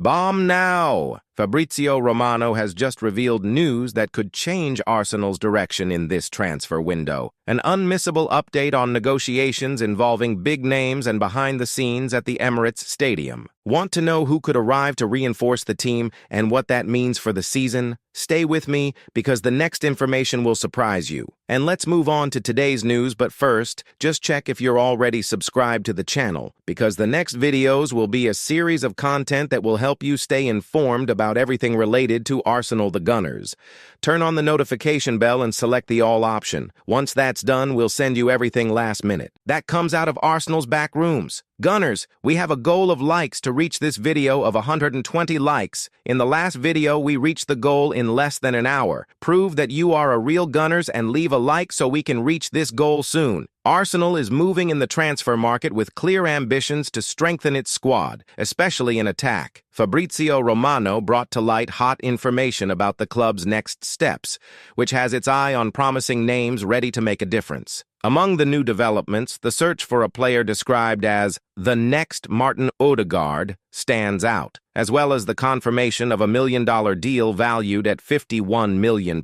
Bomb now! Fabrizio Romano has just revealed news that could change Arsenal's direction in this transfer window. An unmissable update on negotiations involving big names and behind the scenes at the Emirates Stadium. Want to know who could arrive to reinforce the team and what that means for the season? Stay with me because the next information will surprise you. And let's move on to today's news, but first, just check if you're already subscribed to the channel, because the next videos will be a series of content that will help you stay informed about everything related to Arsenal the Gunners. Turn on the notification bell and select the all option. Once that's done, we'll send you everything last minute. That comes out of Arsenal's back rooms. Gunners, we have a goal of likes to reach this video of 120 likes. In the last video, we reached the goal in less than an hour. Prove that you are a real Gunners and leave a like so we can reach this goal soon. Arsenal is moving in the transfer market with clear ambitions to strengthen its squad, especially in attack. Fabrizio Romano brought to light hot information about the club's next steps, which has its eye on promising names ready to make a difference. Among the new developments, the search for a player described as the next Martin Odegaard stands out, as well as the confirmation of a $1 million deal valued at £51 million.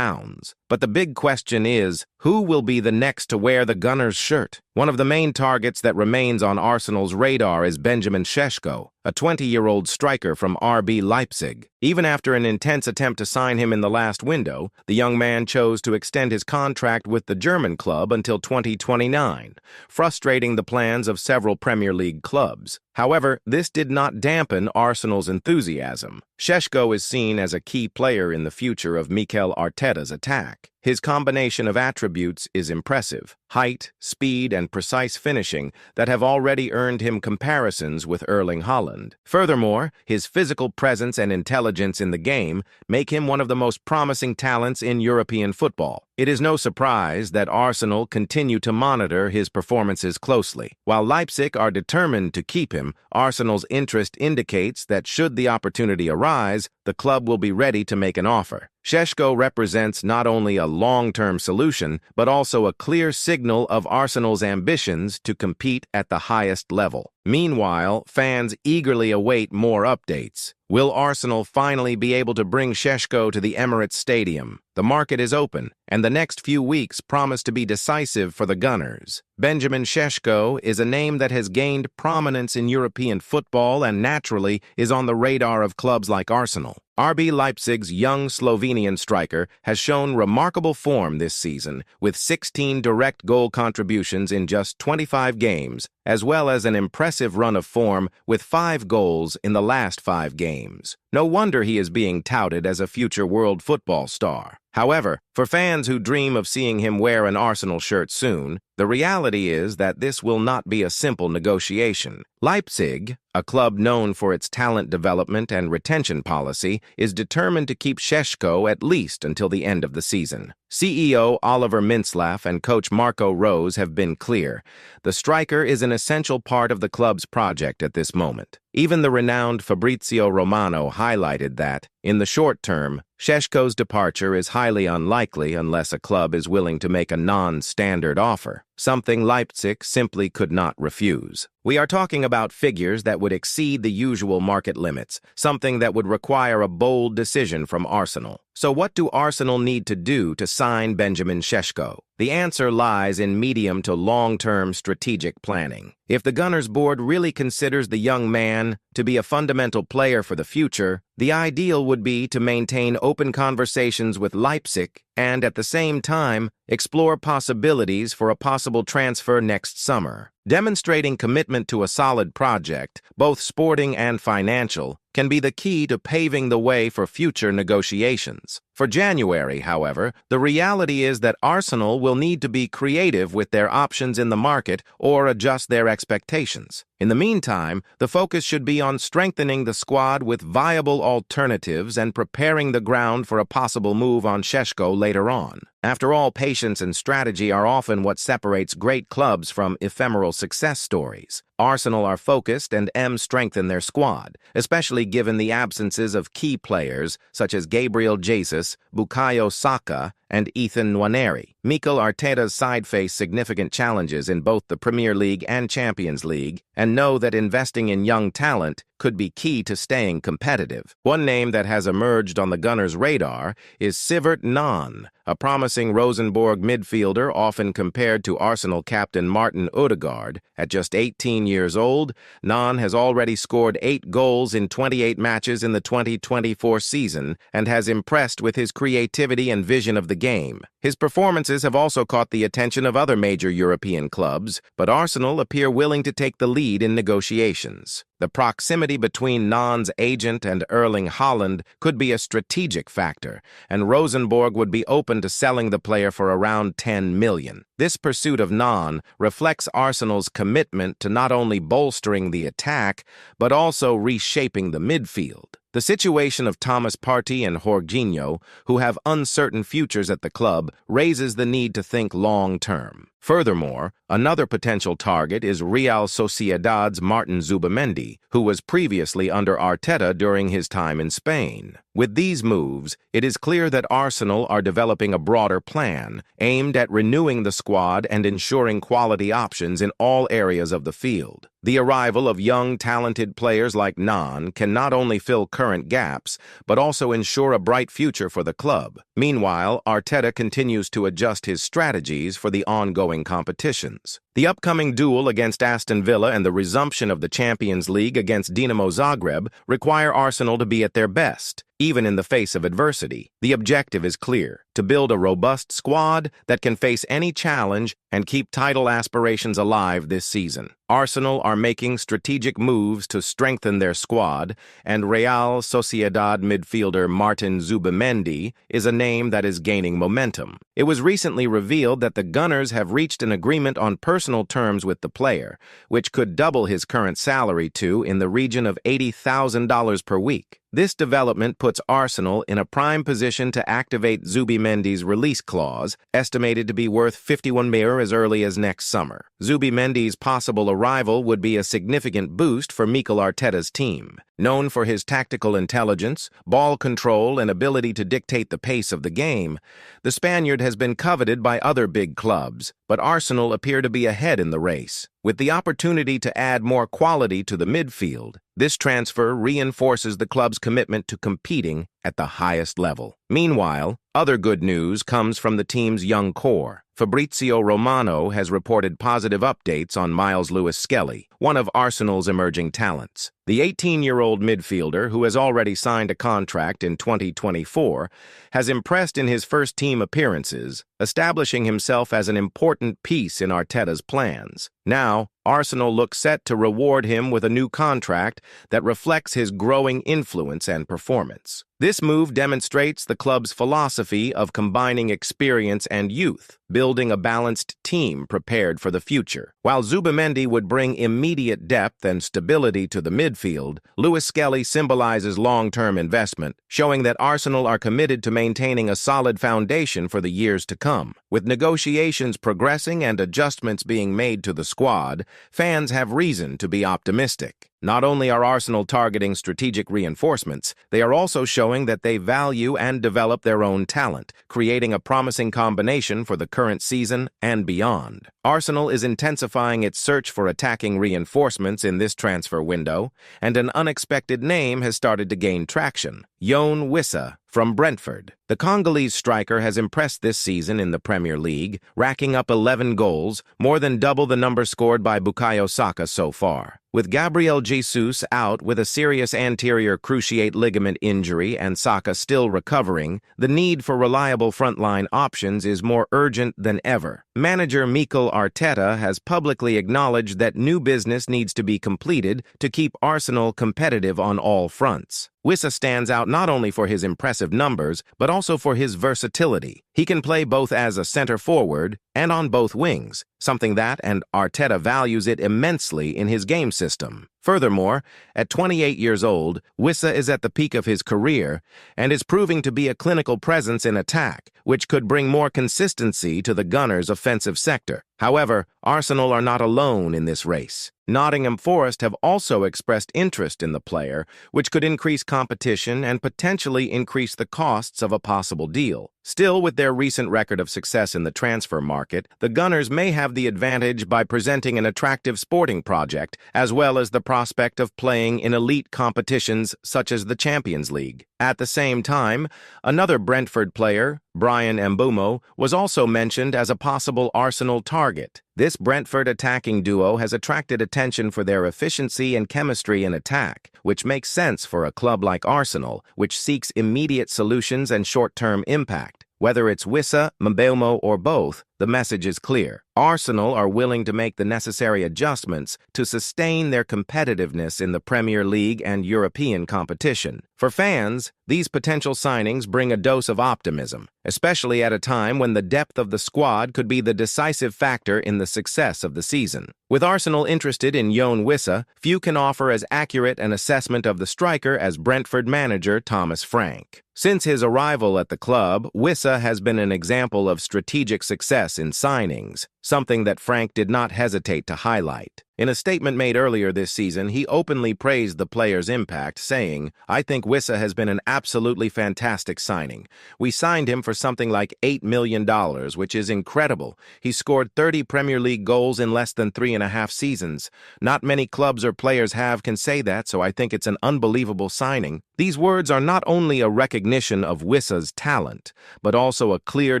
But the big question is, who will be the next to wear the Gunners' shirt? One of the main targets that remains on Arsenal's radar is Benjamin Šeško, a 20-year-old striker from RB Leipzig. Even after an intense attempt to sign him in the last window, the young man chose to extend his contract with the German club until 2029, frustrating the plans of several Premier League clubs. However, this did not dampen Arsenal's enthusiasm. Šeško is seen as a key player in the future of Mikel Arteta's attack. His combination of attributes is impressive: height, speed, and precise finishing that have already earned him comparisons with Erling Haaland. Furthermore, his physical presence and intelligence in the game make him one of the most promising talents in European football. It is no surprise that Arsenal continue to monitor his performances closely. While Leipzig are determined to keep him, Arsenal's interest indicates that should the opportunity arise, the club will be ready to make an offer. Šeško represents not only a long-term solution, but also a clear signal of Arsenal's ambitions to compete at the highest level. Meanwhile, fans eagerly await more updates. Will Arsenal finally be able to bring Šeško to the Emirates Stadium? The market is open, and the next few weeks promise to be decisive for the Gunners. Benjamin Šeško is a name that has gained prominence in European football and naturally is on the radar of clubs like Arsenal. RB Leipzig's young Slovenian striker has shown remarkable form this season, with 16 direct goal contributions in just 25 games, as well as an impressive run of form with 5 goals in the last 5 games. No wonder he is being touted as a future world football star. However, for fans who dream of seeing him wear an Arsenal shirt soon, the reality is that this will not be a simple negotiation. Leipzig, a club known for its talent development and retention policy, is determined to keep Šeško at least until the end of the season. CEO Oliver Mintzlaff and coach Marco Rose have been clear. The striker is an essential part of the club's project at this moment. Even the renowned Fabrizio Romano highlighted that, in the short term, Šeško's departure is highly unlikely unless a club is willing to make a non-standard offer, something Leipzig simply could not refuse. We are talking about figures that would exceed the usual market limits, something that would require a bold decision from Arsenal. So what do Arsenal need to do to sign Benjamin Šeško? The answer lies in medium to long-term strategic planning. If the Gunners board really considers the young man to be a fundamental player for the future, the ideal would be to maintain open conversations with Leipzig and, at the same time, explore possibilities for a possible transfer next summer. Demonstrating commitment to a solid project, both sporting and financial, can be the key to paving the way for future negotiations. For January, however, the reality is that Arsenal will need to be creative with their options in the market or adjust their expectations. In the meantime, the focus should be on strengthening the squad with viable alternatives and preparing the ground for a possible move on Šeško later on. After all, patience and strategy are often what separates great clubs from ephemeral success stories. Arsenal are focused and strengthen their squad, especially given the absences of key players such as Gabriel Jesus, Bukayo Saka, and Ethan Nwaneri. Mikel Arteta's side face significant challenges in both the Premier League and Champions League, and know that investing in young talent could be key to staying competitive. One name that has emerged on the Gunners' radar is Sivert Nan, a promising Rosenborg midfielder often compared to Arsenal captain Martin Ødegaard. At just 18 years old, Nan has already scored 8 goals in 28 matches in the 2024 season and has impressed with his creativity and vision of the game. His performances have also caught the attention of other major European clubs, but Arsenal appear willing to take the lead in negotiations. The proximity between Nan's agent and Erling Haaland could be a strategic factor, and Rosenborg would be open to selling the player for around 10 million. This pursuit of Nan reflects Arsenal's commitment to not only bolstering the attack, but also reshaping the midfield. The situation of Thomas Partey and Jorginho, who have uncertain futures at the club, raises the need to think long-term. Furthermore, another potential target is Real Sociedad's Martin Zubimendi, who was previously under Arteta during his time in Spain. With these moves, it is clear that Arsenal are developing a broader plan, aimed at renewing the squad and ensuring quality options in all areas of the field. The arrival of young, talented players like Nan can not only fill current gaps, but also ensure a bright future for the club. Meanwhile, Arteta continues to adjust his strategies for the ongoing competitions. The upcoming duel against Aston Villa and the resumption of the Champions League against Dinamo Zagreb require Arsenal to be at their best, even in the face of adversity. The objective is clear: to build a robust squad that can face any challenge and keep title aspirations alive this season. Arsenal are making strategic moves to strengthen their squad, and Real Sociedad midfielder Martin Zubimendi is a name that is gaining momentum. It was recently revealed that the Gunners have reached an agreement on personal terms with the player, which could double his current salary to in the region of $80,000 per week. This development puts Arsenal in a prime position to activate Zubimendi's release clause, estimated to be worth 51 million as early as next summer. Zubimendi's possible arrival would be a significant boost for Mikel Arteta's team. Known for his tactical intelligence, ball control, and ability to dictate the pace of the game, the Spaniard has been coveted by other big clubs, but Arsenal appear to be ahead in the race. With the opportunity to add more quality to the midfield, this transfer reinforces the club's commitment to competing at the highest level. Meanwhile, other good news comes from the team's young core. Fabrizio Romano has reported positive updates on Miles Lewis-Skelly, one of Arsenal's emerging talents. The 18-year-old midfielder, who has already signed a contract in 2024, has impressed in his first-team appearances, establishing himself as an important piece in Arteta's plans. Now, Arsenal look set to reward him with a new contract that reflects his growing influence and performance. This move demonstrates the club's philosophy of combining experience and youth, building a balanced team prepared for the future. While Zubimendi would bring immediate depth and stability to the midfield, Lewis-Skelly symbolizes long-term investment, showing that Arsenal are committed to maintaining a solid foundation for the years to come. With negotiations progressing and adjustments being made to the squad, fans have reason to be optimistic. Not only are Arsenal targeting strategic reinforcements, they are also showing that they value and develop their own talent, creating a promising combination for the current season and beyond. Arsenal is intensifying its search for attacking reinforcements in this transfer window, and an unexpected name has started to gain traction: Yoane Wissa from Brentford. The Congolese striker has impressed this season in the Premier League, racking up 11 goals, more than double the number scored by Bukayo Saka so far. With Gabriel Jesus out with a serious anterior cruciate ligament injury and Saka still recovering, the need for reliable frontline options is more urgent than ever. Manager Mikel Arteta has publicly acknowledged that new business needs to be completed to keep Arsenal competitive on all fronts. Wissa stands out not only for his impressive numbers, but also for his versatility. He can play both as a center forward and on both wings, something that, and Arteta values it immensely in his game system. Furthermore, at 28 years old, Wissa is at the peak of his career and is proving to be a clinical presence in attack, which could bring more consistency to the Gunners' offensive sector. However, Arsenal are not alone in this race. Nottingham Forest have also expressed interest in the player, which could increase competition and potentially increase the costs of a possible deal. Still, with their recent record of success in the transfer market, the Gunners may have the advantage by presenting an attractive sporting project, as well as the prospect of playing in elite competitions such as the Champions League. At the same time, another Brentford player, Brian Mbeumo, was also mentioned as a possible Arsenal target. This Brentford attacking duo has attracted attention for their efficiency and chemistry in attack, which makes sense for a club like Arsenal, which seeks immediate solutions and short-term impact. Whether it's Wissa, Mbeumo, or both, the message is clear. Arsenal are willing to make the necessary adjustments to sustain their competitiveness in the Premier League and European competition. For fans, these potential signings bring a dose of optimism, especially at a time when the depth of the squad could be the decisive factor in the success of the season. With Arsenal interested in Yoane Wissa, few can offer as accurate an assessment of the striker as Brentford manager Thomas Frank. Since his arrival at the club, Wissa has been an example of strategic success in signings, something that Frank did not hesitate to highlight. In a statement made earlier this season, he openly praised the player's impact, saying, "I think Wissa has been an absolutely fantastic signing. We signed him for something like $8 million, which is incredible. He scored 30 Premier League goals in less than 3.5 seasons. Not many clubs or players can say that, so I think it's an unbelievable signing." These words are not only a recognition of Wissa's talent, but also a clear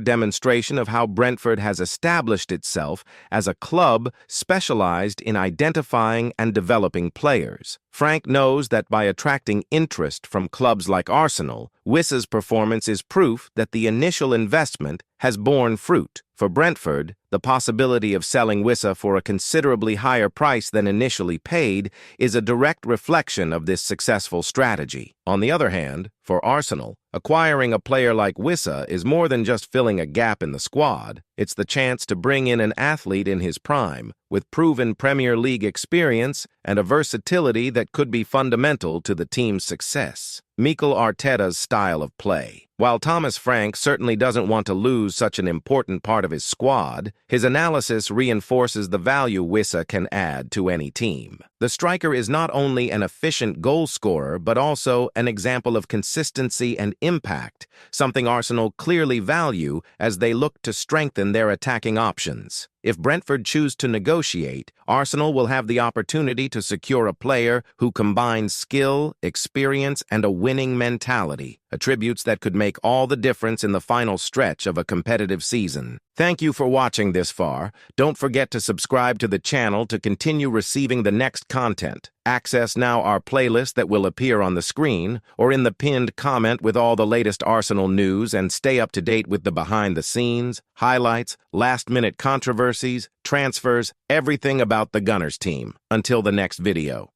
demonstration of how Brentford has established itself as a club specialized in identifying and developing players. Frank knows that by attracting interest from clubs like Arsenal, Wissa's performance is proof that the initial investment has borne fruit. For Brentford, the possibility of selling Wissa for a considerably higher price than initially paid is a direct reflection of this successful strategy. On the other hand, for Arsenal, acquiring a player like Wissa is more than just filling a gap in the squad. It's the chance to bring in an athlete in his prime, with proven Premier League experience and a versatility that could be fundamental to the team's success. Mikel Arteta's style of play. While Thomas Frank certainly doesn't want to lose such an important part of his squad, his analysis reinforces the value Wissa can add to any team. The striker is not only an efficient goal scorer, but also an example of consistency and impact, something Arsenal clearly value as they look to strengthen their attacking options. If Brentford choose to negotiate, Arsenal will have the opportunity to secure a player who combines skill, experience, and a winning mentality, attributes that could make all the difference in the final stretch of a competitive season. Thank you for watching this far. Don't forget to subscribe to the channel to continue receiving the next content. Access now our playlist that will appear on the screen or in the pinned comment with all the latest Arsenal news, and stay up to date with the behind-the-scenes, highlights, last-minute controversies, transfers, everything about the Gunners team. Until the next video.